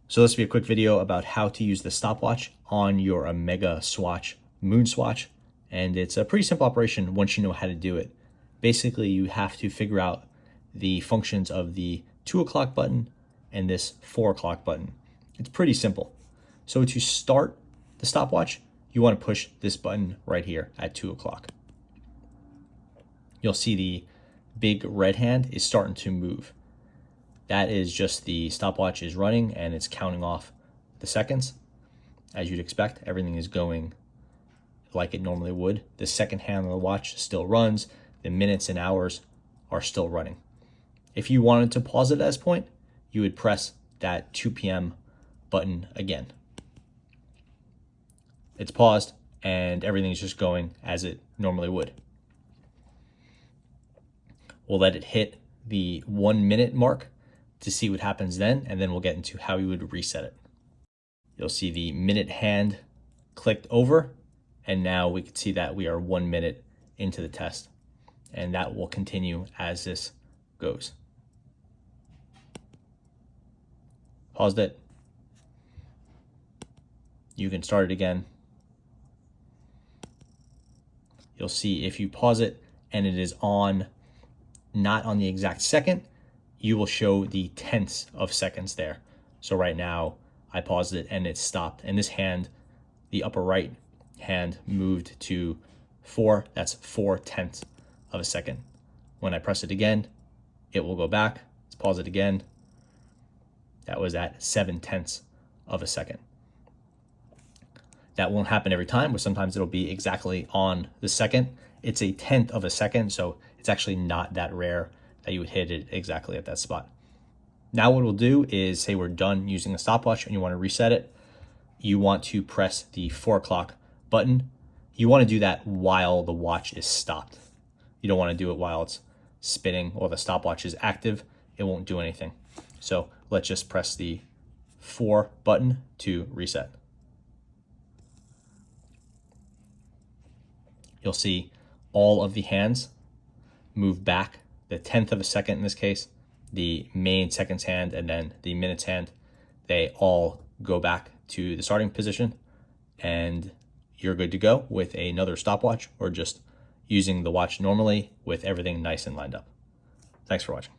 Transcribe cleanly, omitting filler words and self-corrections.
So this will be a quick video about how to use the stopwatch on your Omega MoonSwatch. And it's a pretty simple operation once you know how to do it. Basically, you have to figure out the functions of the 2 o'clock button and this 4 o'clock button. It's pretty simple. So to start the stopwatch, you want to push this button right here at 2 o'clock. You'll see the big red hand is starting to move. That is just the stopwatch is running and it's counting off the seconds. As you'd expect, everything is going like it normally would. The second hand on the watch still runs. The minutes and hours are still running. If you wanted to pause it at this point, you would press that 2 p.m. button again. It's paused and everything's just going as it normally would. We'll let it hit the 1 minute mark to see what happens then, and then we'll get into how you would reset it. You'll see the minute hand clicked over, and now we can see that we are 1 minute into the test, and that will continue as this goes. Paused it. You can start it again. You'll see if you pause it and it is on, not on the exact second, you will show the tenths of seconds there. So right now I paused it and it stopped. And this hand, the upper right hand, moved to 4. That's 4/10 of a second. When I press it again, it will go back. Let's pause it again. That was at 7/10 of a second. That won't happen every time, but sometimes it'll be exactly on the second. It's a 1/10 of a second, so it's actually not that rare that you would hit it exactly at that spot. Now what we'll do is, say we're done using the stopwatch and you want to reset it. You want to press the 4 o'clock button. You want to do that while the watch is stopped. You don't want to do it while it's spinning or the stopwatch is active. It won't do anything. So let's just press the 4 button to reset. You'll see all of the hands move back, the 1/10 of a second in this case, the main seconds hand, and then the minutes hand. They all go back to the starting position, and you're good to go with another stopwatch or just using the watch normally with everything nice and lined up. Thanks for watching.